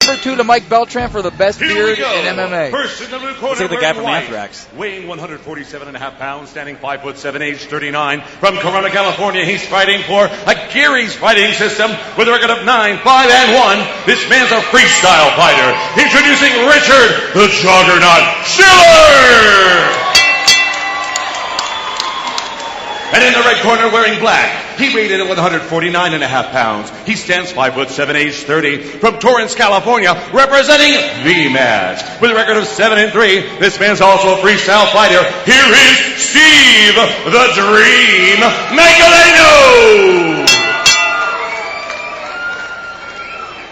number 2 to Mike Beltran for the best beard in MMA. First in the blue corner, Looks like the guy from Anthrax. Weighing 147.5 pounds, standing 5'7", age 39. From Corona, California, he's fighting for a Gary's fighting system with a record of 9, 5, and 1. This man's a freestyle fighter. Introducing Richard, the Juggernaut Schiller! And in the red corner, wearing black, he weighed in at 149.5 pounds. He stands 5'7", age 30. From Torrance, California, representing VMAS. With a record of 7-3, this man's also a freestyle fighter. Here is Steve the Dream Magdaleno!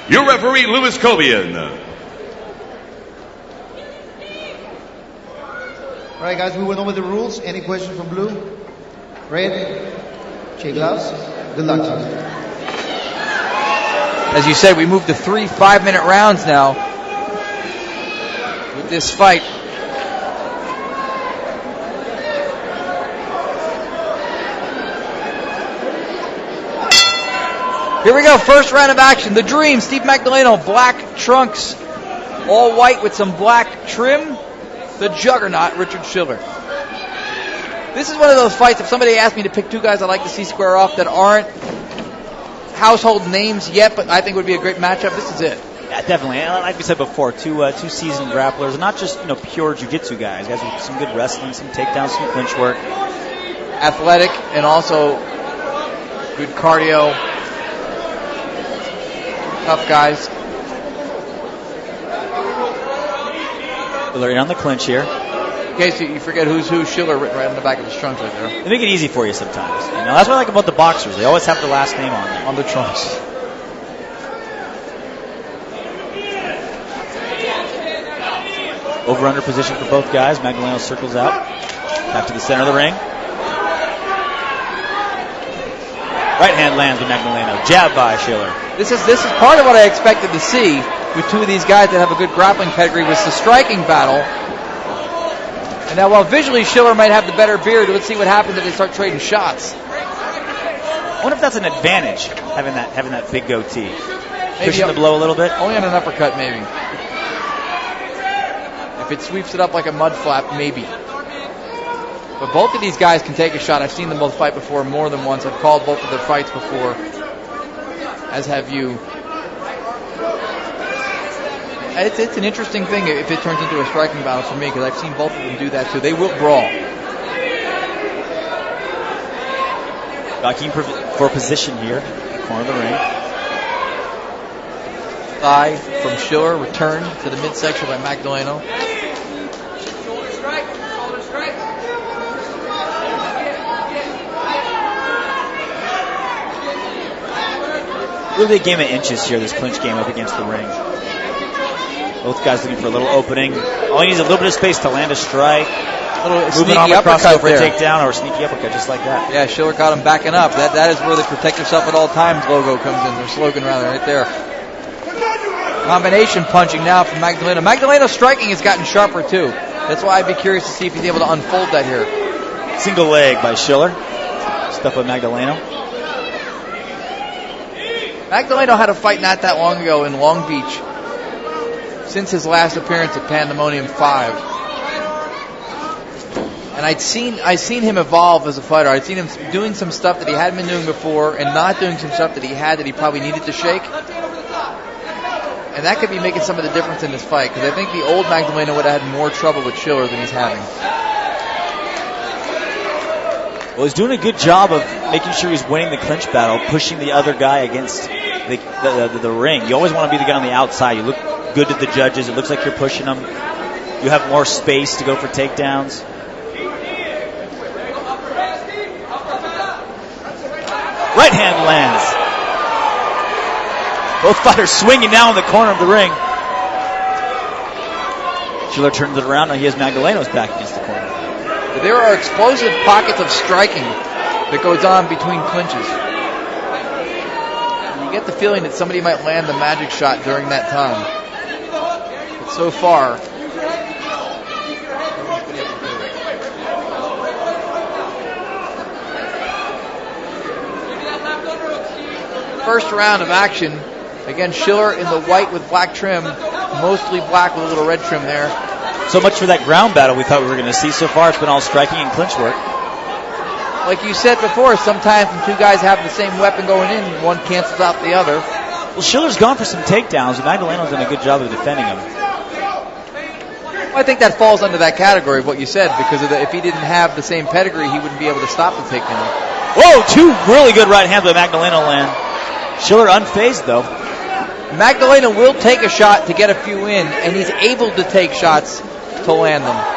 Your referee, Louis Cobian. All right, guys, we went over the rules. Any questions from blue? Red? Check gloves. Good luck to you. As you said, we moved to 3 5-minute rounds now with this fight. Here we go, first round of action. The Dream, Steve Magdaleno, black trunks, all white with some black trim. The Juggernaut, Richard Schiller. This is one of those fights, if somebody asked me to pick 2 guys I'd like to see square off that aren't household names yet, but I think would be a great matchup, this is it. Yeah, definitely. And like we said before, two seasoned grapplers, not just pure jiu-jitsu guys with some good wrestling, some takedowns, some clinch work. Athletic and also good cardio. Tough guys. They're on the clinch here. In case you forget who's who, Schiller written right on the back of his trunks right there. They make it easy for you sometimes. That's what I like about the boxers. They always have the last name on the trunks. Over-under position for both guys. Magdaleno circles out. Back to the center of the ring. Right hand lands with Magdaleno. Jab by Schiller. This is part of what I expected to see with 2 of these guys that have a good grappling pedigree was the striking battle. And now, while visually Schiller might have the better beard, let's see what happens if they start trading shots. I wonder if that's an advantage, having that big goatee. Maybe Pushing the blow a little bit. Only on an uppercut, maybe. If it sweeps it up like a mud flap, maybe. But both of these guys can take a shot. I've seen them both fight before more than once. I've called both of their fights before, as have you. It's an interesting thing if it turns into a striking battle for me, because I've seen both of them do that too. They will brawl. Joaquin for position here, corner of the ring. Thigh from Schiller, return to the midsection by Magdaleno. Really a game of inches here, this clinch game up against the ring. Both guys looking for a little opening. All he needs is a little bit of space to land a strike. Moving off across over a takedown or a sneaky uppercut, just like that. Yeah, Schiller got him backing up. That is where the protect yourself at all times logo comes in, their slogan rather, right there. Combination punching now from Magdaleno. Magdaleno's striking has gotten sharper too. That's why I'd be curious to see if he's able to unfold that here. Single leg by Schiller. Stuff with Magdaleno. Magdaleno had a fight not that long ago in Long Beach since his last appearance at Pandemonium 5. And I'd seen him evolve as a fighter. I'd seen him doing some stuff that he hadn't been doing before and not doing some stuff that he had that he probably needed to shake. And that could be making some of the difference in this fight, because I think the old Magdaleno would have had more trouble with Schiller than he's having. Well, he's doing a good job of making sure he's winning the clinch battle, pushing the other guy against the ring. You always want to be the guy on the outside. You look good to the judges. It looks like you're pushing them. You have more space to go for takedowns. Right hand lands. Both fighters swinging now in the corner of the ring. Schiller turns it around. Now he has Magdalenos back against the corner. There are explosive pockets of striking that goes on between clinches. You get the feeling that somebody might land the magic shot during that time. But so far, first round of action Again, Schiller in the white with black trim, mostly black with a little red trim there. So much for that ground battle we thought we were going to see. So far, it's been all striking and clinch work. Like you said before, sometimes when two guys have the same weapon going in, one cancels out the other. Well, Schiller's gone for some takedowns, and Magdaleno's done a good job of defending him. I think that falls under that category of what you said, because if he didn't have the same pedigree, he wouldn't be able to stop the takedown. Whoa, two really good right hands by Magdaleno land. Schiller unfazed, though. Magdaleno will take a shot to get a few in, and he's able to take shots to land them.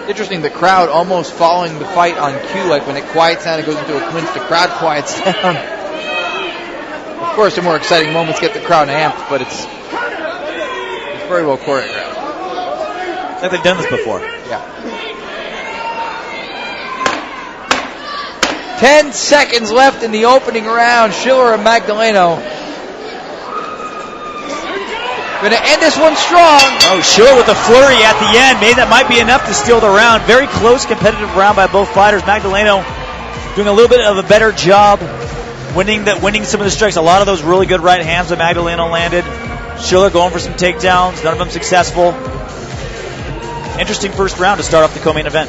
Interesting, the crowd almost following the fight on cue, like when it quiets down and goes into a clinch, the crowd quiets down. Of course, the more exciting moments get the crowd amped, but it's very well choreographed. Like they've done this before. Yeah. 10 seconds left in the opening round. Schiller and Magdaleno going to end this one strong. Oh, Schiller with a flurry at the end. Maybe that might be enough to steal the round. Very close, competitive round by both fighters. Magdaleno doing a little bit of a better job winning some of the strikes. A lot of those really good right hands that Magdaleno landed. Schiller going for some takedowns. None of them successful. Interesting first round to start off the co-main event.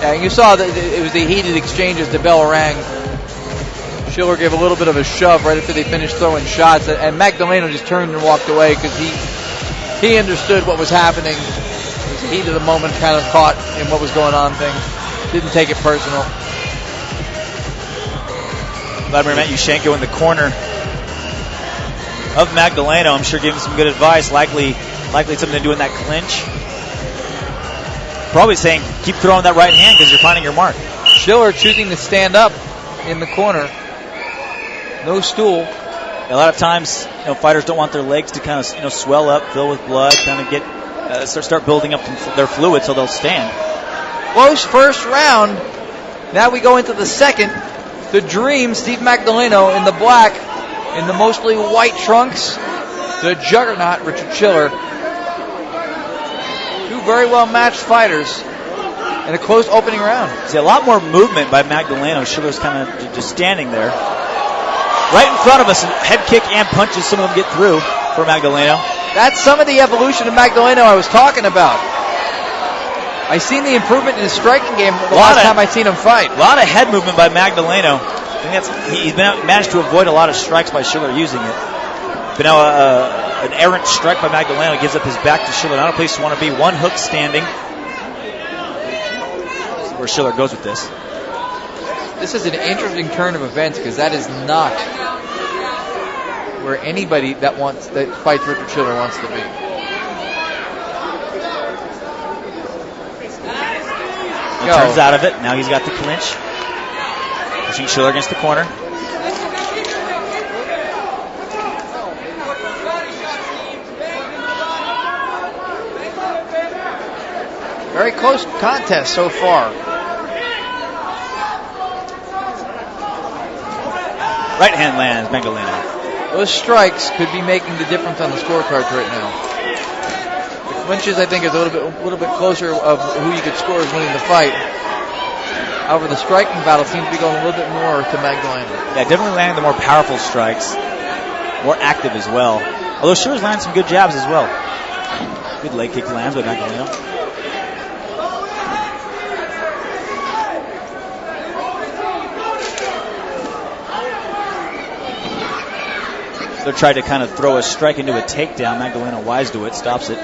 Yeah, you saw that it was the heated exchange as the bell rang. Schiller gave a little bit of a shove right after they finished throwing shots, and Magdaleno just turned and walked away because he understood what was happening. His heat of the moment kind of caught in what was going on things. Didn't take it personal. Vladimir Matyushenko in the corner of Magdaleno. I'm sure giving some good advice. Likely something to do in that clinch. Probably saying, keep throwing that right hand because you're finding your mark. Schiller choosing to stand up in the corner. No stool. A lot of times, fighters don't want their legs to kind of, swell up, fill with blood, kind of get start building up their fluid, so they'll stand. Close first round. Now we go into the second. The Dream, Steve Magdaleno in the black, in the mostly white trunks. The Juggernaut, Richard Schiller. Two very well matched fighters in a close opening round. See, a lot more movement by Magdaleno. Schiller's kind of just standing there. Right in front of us, head kick and punches, some of them get through for Magdaleno. That's some of the evolution of Magdaleno I was talking about. I seen the improvement in his striking game the last time I seen him fight. A lot of head movement by Magdaleno. I think he's managed to avoid a lot of strikes by Schiller using it. But now an errant strike by Magdaleno gives up his back to Schiller. Not a place to want to be. One hook standing. Let's see where Schiller goes with this. This is an interesting turn of events because that is not where anybody that fights Richard Schiller wants to be. He turns out of it. Now he's got the clinch. Pushing Schiller against the corner. Very close contest so far. Right hand lands Magdaleno. Those strikes could be making the difference on the scorecards right now. The clinches, I think, is a little bit closer of who you could score as winning the fight. However, the striking battle seems to be going a little bit more to Magdaleno. Yeah, definitely landing the more powerful strikes. More active as well. Although Schiller's landing some good jabs as well. Good leg kick lands by Magdaleno. They're trying to kind of throw a strike into a takedown. Magdaleno wise to it, stops it.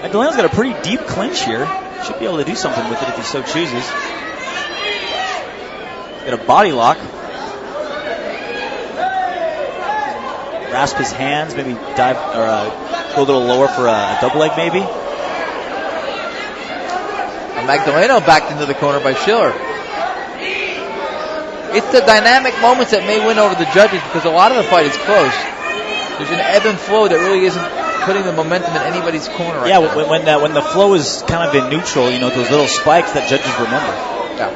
Magdaleno's got a pretty deep clinch here. Should be able to do something with it if he so chooses. Got a body lock. Grasp his hands, maybe dive or go a little lower for a double leg maybe. Magdaleno backed into the corner by Schiller. It's the dynamic moments that may win over the judges because a lot of the fight is close. There's an ebb and flow that really isn't putting the momentum in anybody's corner right now. Yeah, when the flow is kind of in neutral, those little spikes that judges remember. Yeah.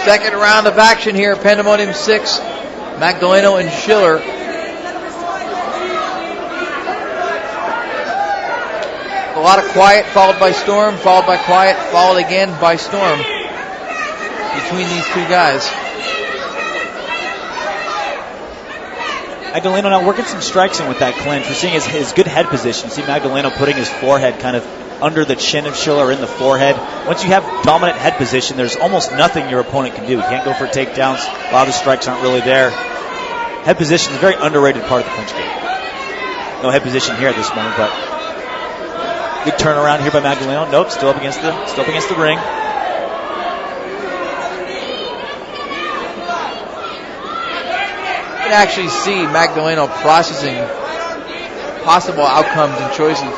Second round of action here, Pandemonium 6. Magdaleno and Schiller lot of quiet followed by storm, followed by quiet, followed again by storm between these two guys. Magdaleno now working some strikes in with that clinch. We're seeing his good head position. See Magdaleno putting his forehead kind of under the chin of Schiller, in the forehead. Once you have dominant head position, there's almost nothing your opponent can do. You can't go for takedowns. A lot of the strikes aren't really there. Head position is a very underrated part of the clinch game. No head position here at this moment, but good turnaround here by Magdaleno. Nope, still up against the ring. You can actually see Magdaleno processing possible outcomes and choices.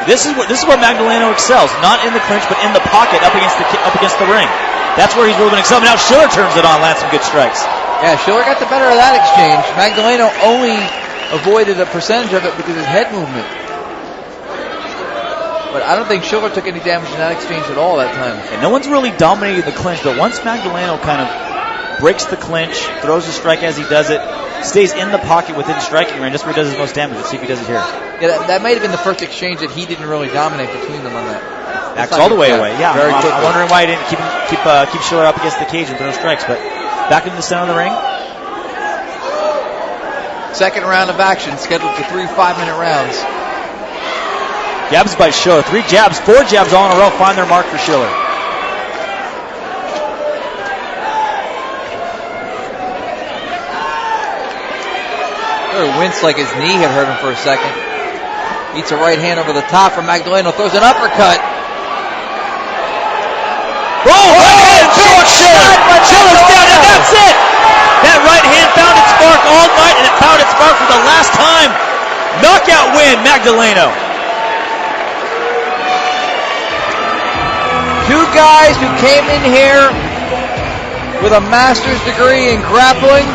This is where Magdaleno excels, not in the clinch, but in the pocket up against the ring. That's where he's really been excelling. Now Schiller turns it on, lands some good strikes. Yeah, Schiller got the better of that exchange. Magdaleno only avoided a percentage of it because of his head movement. But I don't think Schiller took any damage in that exchange at all that time. And no one's really dominated the clinch, but once Magdaleno kind of breaks the clinch, throws a strike as he does it, stays in the pocket within striking range, that's where he does his most damage. Let's see if he does it here. Yeah, that might have been the first exchange that he didn't really dominate between them on that. Backs all the way away. Yeah, very I'm quickly. wondering why he didn't keep Schiller up against the cage and throw strikes. But back into the center of the ring. Second round of action scheduled for 3 5-minute rounds. Jabs by Schiller. 4 jabs all in a row find their mark for Schiller. Schiller winced like his knee had hurt him for a second. Eats a right hand over the top from Magdaleno. Throws an uppercut. Schiller's down, and that's it! That right hand found its mark all night, and it found its mark for the last time. Knockout win, Magdaleno. Two guys who came in here with a master's degree in grappling,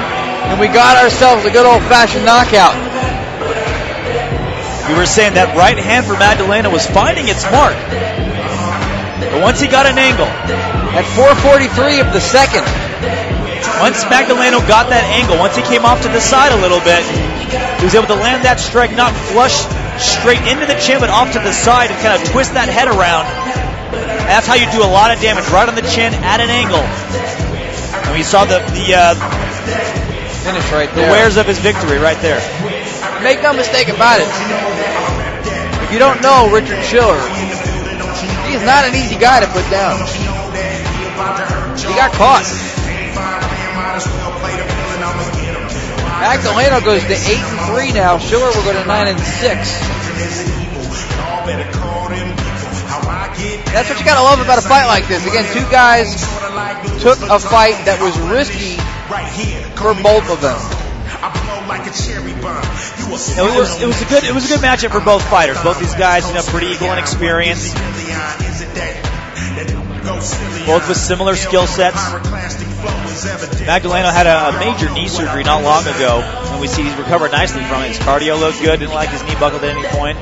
and we got ourselves a good old-fashioned knockout. We were saying that right hand for Magdaleno was finding its mark. But once he got an angle, at 4:43 of the second, once Magdaleno got that angle, once he came off to the side a little bit, he was able to land that strike, not flush straight into the chin, but off to the side and kind of twist that head around. And that's how you do a lot of damage, right on the chin at an angle. And we saw the finish right there. The wares of his victory right there. Make no mistake about it. If you don't know Richard Schiller, he is not an easy guy to put down. He got caught. Magdaleno goes to 8-3 now. Schiller will go to 9-6. That's what you gotta love about a fight like this. Again, two guys took a fight that was risky for both of them. It was a good matchup for both fighters. Both these guys, pretty equal in experience. Both with similar skill sets. Magdaleno had a major knee surgery not long ago, and we see he's recovered nicely from it. His cardio looked good, didn't like his knee buckled at any point.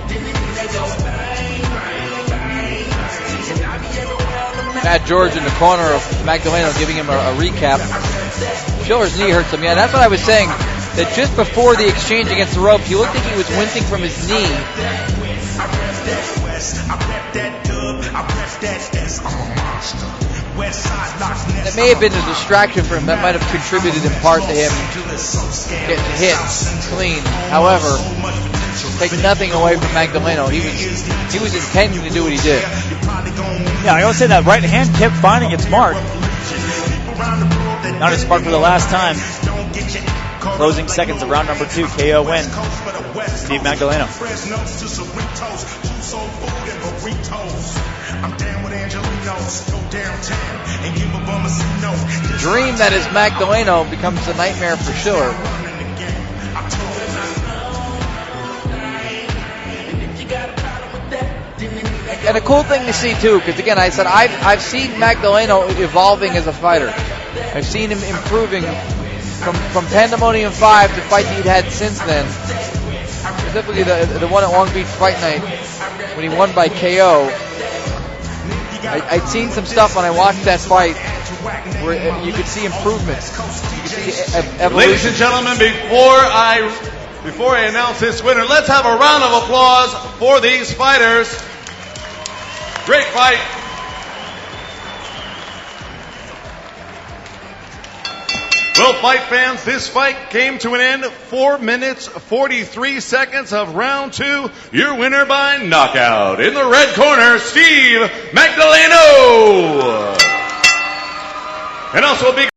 Matt George in the corner of Magdaleno giving him a recap. Schiller's knee hurts him. Yeah, that's what I was saying. That just before the exchange against the rope, he looked like he was wincing from his knee. That may have been a distraction for him. That might have contributed in part to him getting hit clean. However, take nothing away from Magdaleno. He was intending to do what he did. Yeah, I always say that right hand kept finding its mark. Not its mark for the last time. Closing seconds of round number 2, KO win. Steve Magdaleno. The dream that is Magdaleno becomes a nightmare for Schiller. And a cool thing to see too, because again, I said I've seen Magdaleno evolving as a fighter. I've seen him improving from Pandemonium 5 to fights he'd had since then. Specifically the one at Long Beach Fight Night when he won by KO. I'd seen some stuff when I watched that fight where you could see improvements. You could see evolution. Ladies and gentlemen, before I Before I announce this winner, let's have a round of applause for these fighters. Great fight. Well, fight fans, this fight came to an end 4 minutes, 43 seconds of round 2. Your winner by knockout. In the red corner, Steve Magdaleno. And also a big